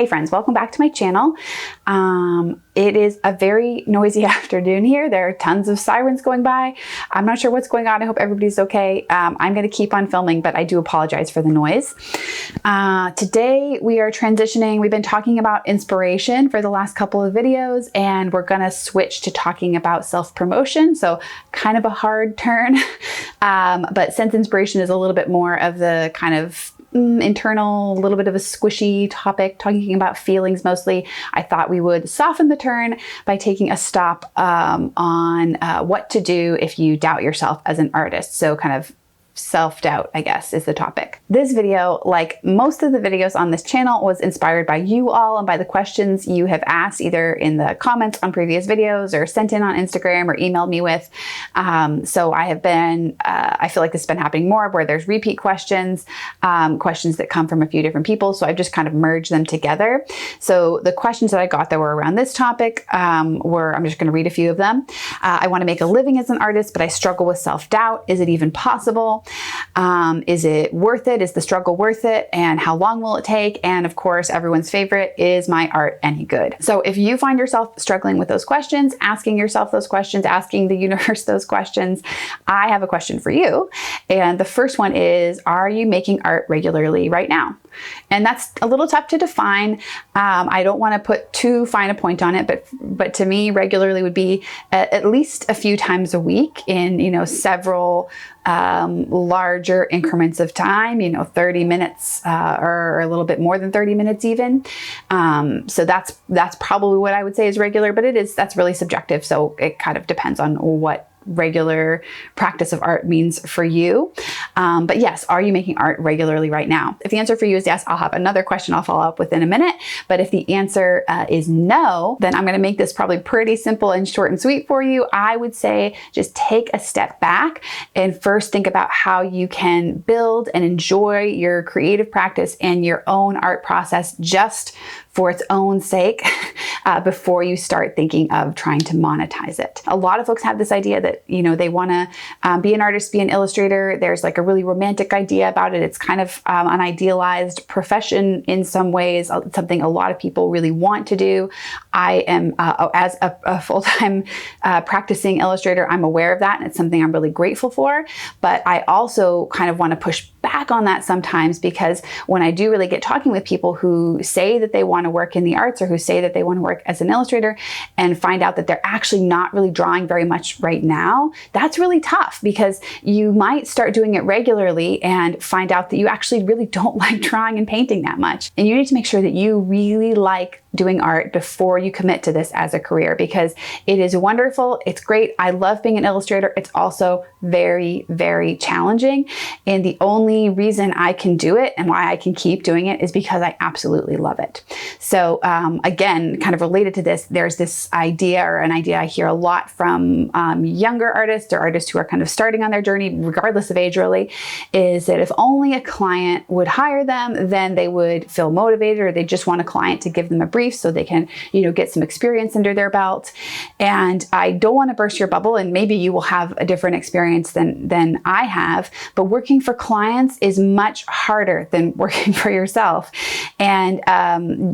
Hey friends, welcome back to my channel. It is a very noisy afternoon here. There are tons of sirens going by. I'm not sure what's going on. I hope everybody's okay. I'm going to keep on filming, but I do apologize for the noise. Today we are transitioning. We've been talking about inspiration for the last couple of videos, and we're going to switch to talking about self-promotion. So kind of a hard turn, but since inspiration is a little bit more of the kind of internal, a little bit of a squishy topic, talking about feelings mostly, I thought we would soften the turn by taking a stop on what to do if you doubt yourself as an artist. So kind of self-doubt, I guess, is the topic. This video, like most of the videos on this channel, was inspired by you all and by the questions you have asked either in the comments on previous videos or sent in on Instagram or emailed me with. So I have been, I feel like this has been happening more where there's repeat questions, questions that come from a few different people. So I've just kind of merged them together. So the questions that I got that were around this topic were, I'm just going to read a few of them. I want to make a living as an artist, but I struggle with self-doubt. Is it even possible? Is it worth it? Is the struggle worth it? And how long will it take? And of course, everyone's favorite, is my art any good? So if you find yourself struggling with those questions, asking yourself those questions, asking the universe those questions, I have a question for you. And the first one is, are you making art regularly right now? And that's a little tough to define. I don't want to put too fine a point on it, but to me, regularly would be at least a few times a week in, several larger increments of time, 30 minutes or a little bit more than 30 minutes even. So that's probably what I would say is regular, but that's really subjective. So it kind of depends on what regular practice of art means for you. But yes, are you making art regularly right now? If the answer for you is yes, I'll have another question I'll follow up with in a minute. But if the answer is no, then I'm going to make this probably pretty simple and short and sweet for you. I would say just take a step back and first think about how you can build and enjoy your creative practice and your own art process just for its own sake before you start thinking of trying to monetize it. A lot of folks have this idea that, they want to be an artist, be an illustrator. There's like a really romantic idea about it. It's kind of an idealized profession in some ways, something a lot of people really want to do. I am, as a full-time practicing illustrator, I'm aware of that, and it's something I'm really grateful for. But I also kind of want to push back on that sometimes, because when I do really get talking with people who say that they want to work in the arts or who say that they want to work as an illustrator and find out that they're actually not really drawing very much right now, that's really tough, because you might start doing it regularly and find out that you actually really don't like drawing and painting that much. And you need to make sure that you really like doing art before you commit to this as a career, because it is wonderful. It's great. I love being an illustrator. It's also very, very challenging. And the only reason I can do it and why I can keep doing it is because I absolutely love it. So again, kind of related to this, there's this idea, or an idea I hear a lot from younger artists or artists who are kind of starting on their journey, regardless of age really, is that if only a client would hire them, then they would feel motivated, or they just want a client to give them a brief so they can, get some experience under their belt. And I don't want to burst your bubble, and maybe you will have a different experience than I have, but working for clients is much harder than working for yourself. And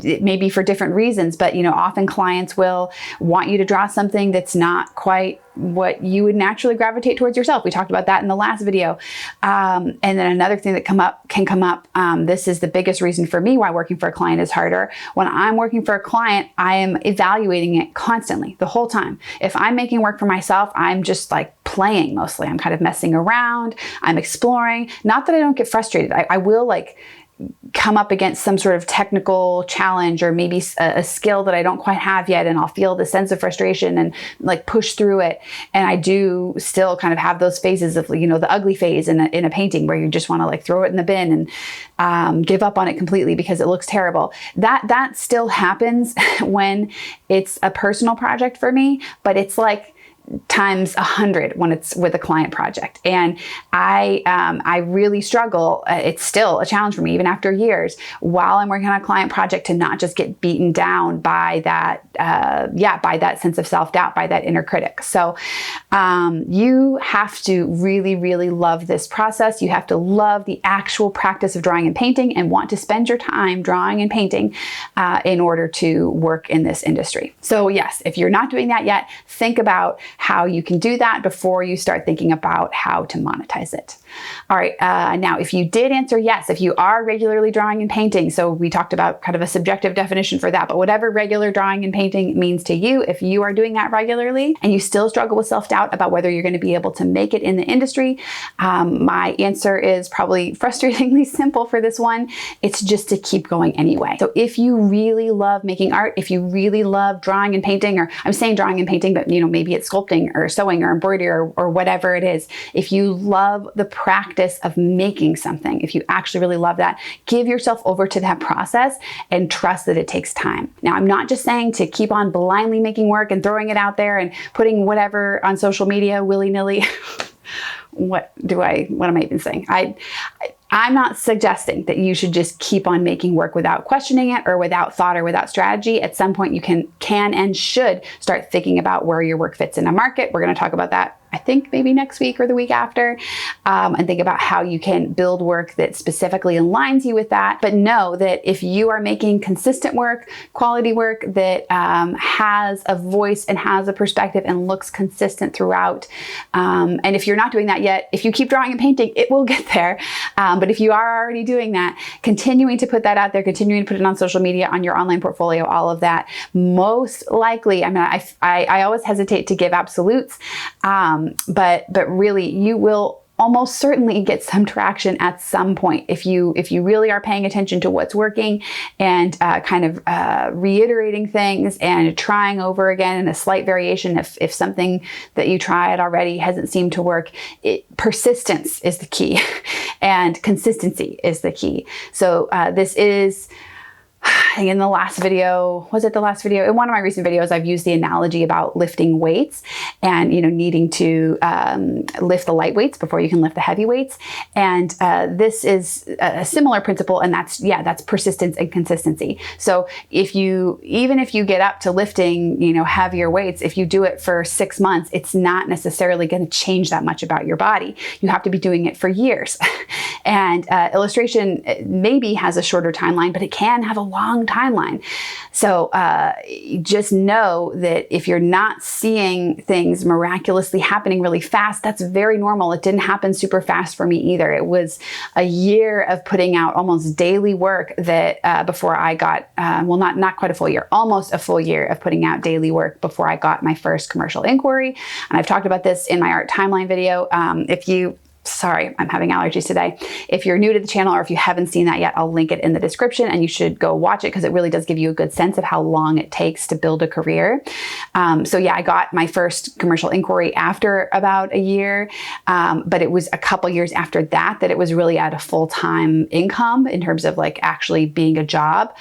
maybe for different reasons, but often clients will want you to draw something that's not quite what you would naturally gravitate towards yourself. We talked about that in the last video. And then another thing that can come up, this is the biggest reason for me why working for a client is harder. When I'm working for a client, I am evaluating it constantly, the whole time. If I'm making work for myself, I'm just like playing mostly. I'm kind of messing around, I'm exploring. Not that I don't get frustrated. I will like come up against some sort of technical challenge, or maybe a skill that I don't quite have yet, and I'll feel the sense of frustration and like push through it. And I do still kind of have those phases of, the ugly phase in a painting where you just want to like throw it in the bin and give up on it completely because it looks terrible. That still happens when it's a personal project for me, but it's like times 100 when it's with a client project. And I really struggle. It's still a challenge for me, even after years, while I'm working on a client project, to not just get beaten down by that, by that sense of self-doubt, by that inner critic. So you have to really, really love this process. You have to love the actual practice of drawing and painting and want to spend your time drawing and painting in order to work in this industry. So yes, if you're not doing that yet, think about how you can do that before you start thinking about how to monetize it. All right, now if you did answer yes, if you are regularly drawing and painting, so we talked about kind of a subjective definition for that, but whatever regular drawing and painting means to you, if you are doing that regularly and you still struggle with self-doubt about whether you're going to be able to make it in the industry, my answer is probably frustratingly simple for this one. It's just to keep going anyway. So if you really love making art, if you really love drawing and painting, or I'm saying drawing and painting, but maybe it's sculpting or sewing or embroidery or whatever it is, if you love the practice of making something, if you actually really love that, give yourself over to that process and trust that it takes time. Now, I'm not just saying to keep on blindly making work and throwing it out there and putting whatever on social media willy-nilly. What am I even saying? I'm not suggesting that you should just keep on making work without questioning it or without thought or without strategy. At some point you can and should start thinking about where your work fits in a market. We're going to talk about that, I think maybe next week or the week after, and think about how you can build work that specifically aligns you with that. But know that if you are making consistent work, quality work that has a voice and has a perspective and looks consistent throughout, and if you're not doing that yet, if you keep drawing and painting, it will get there. But if you are already doing that, continuing to put that out there, continuing to put it on social media, on your online portfolio, all of that, most likely, I always hesitate to give absolutes, but really you will almost certainly get some traction at some point if you really are paying attention to what's working and reiterating things and trying over again in a slight variation. If something that you tried already hasn't seemed to work, persistence is the key and consistency is the key. So this is, I think in the last video, was it the last video? In one of my recent videos, I've used the analogy about lifting weights and, needing to lift the light weights before you can lift the heavy weights. And this is a similar principle, and that's persistence and consistency. So even if you get up to lifting, heavier weights, if you do it for 6 months, it's not necessarily going to change that much about your body. You have to be doing it for years. And illustration maybe has a shorter timeline, but it can have a long timeline. So just know that if you're not seeing things miraculously happening really fast, that's very normal. It didn't happen super fast for me either. It was a year of putting out almost daily work that before I got, not quite a full year, almost a full year of putting out daily work before I got my first commercial inquiry. And I've talked about this in my art timeline video. Sorry, I'm having allergies today. If you're new to the channel or if you haven't seen that yet, I'll link it in the description and you should go watch it because it really does give you a good sense of how long it takes to build a career. I got my first commercial inquiry after about a year, but it was a couple years after that it was really at a full-time income in terms of actually being a job.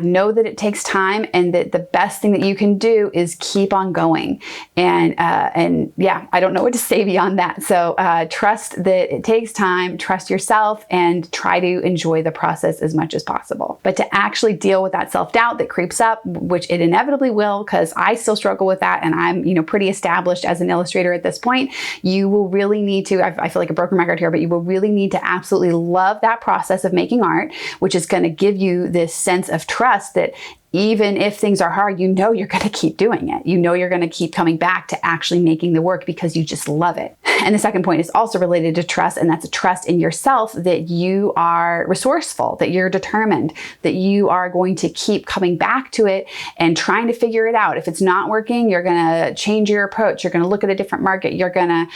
Know that it takes time and that the best thing that you can do is keep on going. And I don't know what to say beyond that. So trust that it takes time, trust yourself, and try to enjoy the process as much as possible. But to actually deal with that self-doubt that creeps up, which it inevitably will, because I still struggle with that and I'm pretty established as an illustrator at this point, you will really need to, I feel like a broken record here, but you will really need to absolutely love that process of making art, which is going to give you this sense of trust that even if things are hard, you're going to keep doing it. You're going to keep coming back to actually making the work because you just love it. And the second point is also related to trust, and that's a trust in yourself that you are resourceful, that you're determined, that you are going to keep coming back to it and trying to figure it out. If it's not working, you're going to change your approach. You're going to look at a different market. You're going to,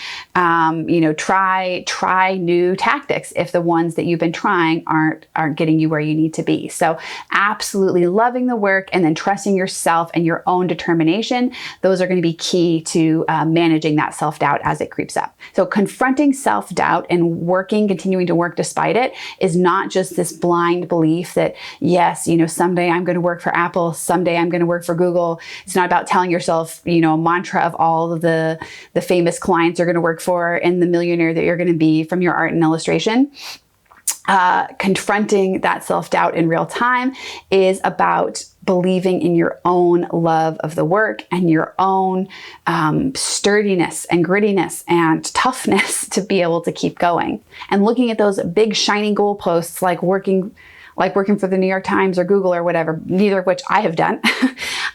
try new tactics if the ones that you've been trying aren't getting you where you need to be. So absolutely loving the work, work and then trusting yourself and your own determination, those are going to be key to managing that self-doubt as it creeps up. So confronting self-doubt and continuing to work despite it is not just this blind belief that, yes, someday I'm going to work for Apple, someday I'm going to work for Google. It's not about telling yourself, a mantra of all of the famous clients you're going to work for and the millionaire that you're going to be from your art and illustration. Confronting that self-doubt in real time is about believing in your own love of the work and your own sturdiness and grittiness and toughness to be able to keep going. And looking at those big shiny goalposts like working for the New York Times or Google or whatever, neither of which I have done,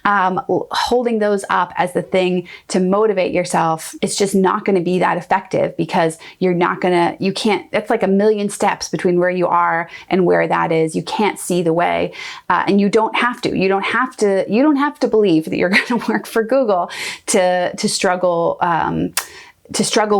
holding those up as the thing to motivate yourself, it's just not going to be that effective because it's like a million steps between where you are and where that is. You can't see the way, and you don't have to. You don't have to believe that you're going to work for Google to struggle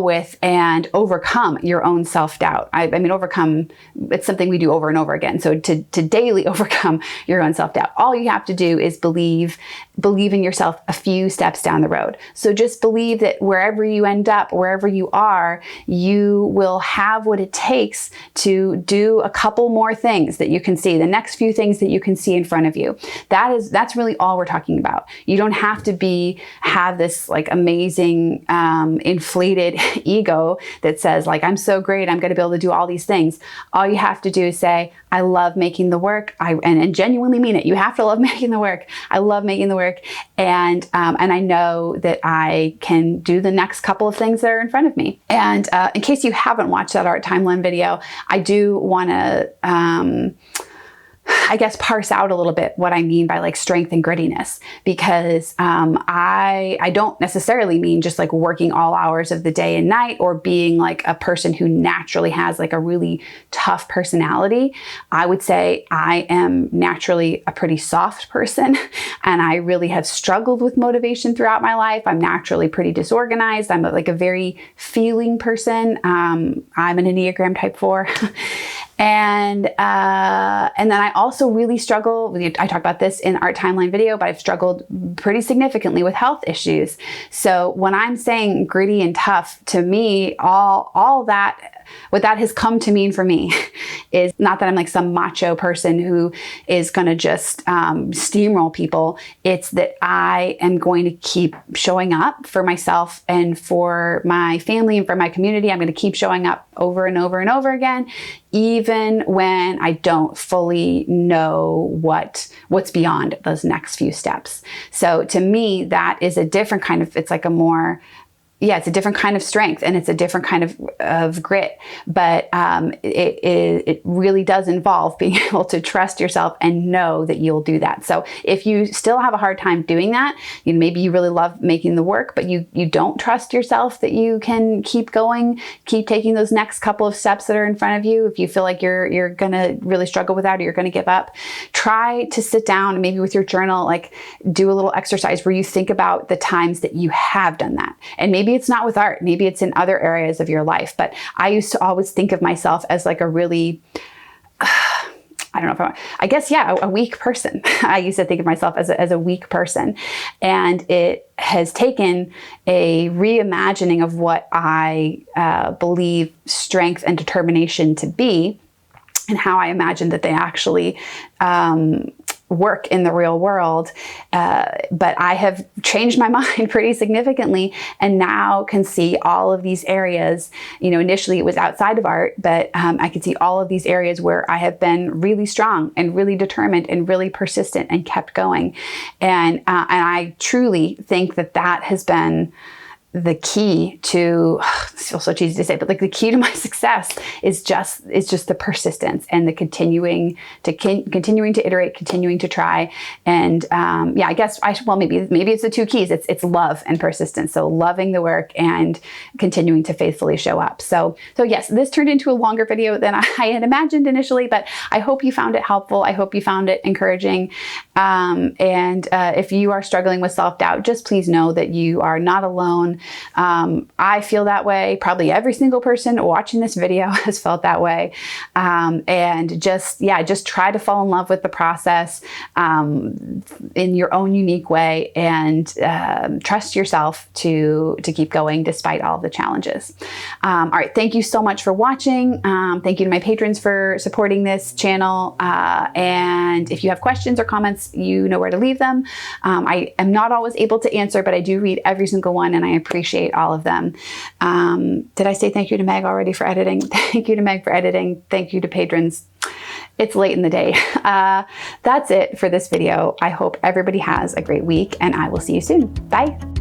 with and overcome your own self-doubt. I mean, overcome, it's something we do over and over again. So to daily overcome your own self-doubt, all you have to do is believe in yourself a few steps down the road. So just believe that wherever you end up, wherever you are, you will have what it takes to do a couple more things that you can see, the next few things that you can see in front of you. That's really all we're talking about. You don't have to have this like amazing, inflated ego that says like, I'm so great, I'm going to be able to do all these things. All you have to do is say, I love making the work. And genuinely mean it. You have to love making the work. I love making the work. And I know that I can do the next couple of things that are in front of me. And in case you haven't watched that art timeline video, I do want to, parse out a little bit what I mean by like strength and grittiness, because I don't necessarily mean just like working all hours of the day and night or being like a person who naturally has like a really tough personality. I would say I am naturally a pretty soft person and I really have struggled with motivation throughout my life. I'm naturally pretty disorganized. I'm like a very feeling person. I'm an Enneagram type 4. And then I also really struggle, I talk about this in Art Timeline video, but I've struggled pretty significantly with health issues. So when I'm saying gritty and tough, to me, all that, what that has come to mean for me is not that I'm like some macho person who is going to just steamroll people. It's that I am going to keep showing up for myself and for my family and for my community. I'm going to keep showing up over and over and over again, even when I don't fully know what's beyond those next few steps. So to me, that is a different kind of, it's like a more, it's a different kind of strength and it's a different kind of grit, but it really does involve being able to trust yourself and know that you'll do that. So if you still have a hard time doing that, maybe you really love making the work, but you don't trust yourself that you can keep going, keep taking those next couple of steps that are in front of you. If you feel like you're gonna really struggle with that or you're gonna give up, try to sit down and maybe with your journal, like do a little exercise where you think about the times that you have done that. And maybe it's not with art, maybe it's in other areas of your life, but I used to always think of myself as like a really, a weak person. I used to think of myself as a weak person. And it has taken a reimagining of what I believe strength and determination to be and how I imagine that they actually work in the real world. But I have changed my mind pretty significantly and now can see all of these areas. Initially it was outside of art, but I can see all of these areas where I have been really strong and really determined and really persistent and kept going. And I truly think that has been the key to, it feels so cheesy to say, but like the key to my success is just the persistence and the continuing to iterate, continuing to try. And I guess maybe it's the two keys. It's love and persistence. So loving the work and continuing to faithfully show up. So yes, this turned into a longer video than I had imagined initially, but I hope you found it helpful. I hope you found it encouraging. And if you are struggling with self-doubt, just please know that you are not alone. I feel that way. Probably every single person watching this video has felt that way. And just try to fall in love with the process in your own unique way, and trust yourself to keep going despite all the challenges. All right, thank you so much for watching. Thank you to my patrons for supporting this channel. And if you have questions or comments, you know where to leave them. I am not always able to answer, but I do read every single one, and I appreciate all of them. Did I say thank you to Meg already for editing? Thank you to Meg for editing. Thank you to patrons. It's late in the day. That's it for this video. I hope everybody has a great week, and I will see you soon. Bye.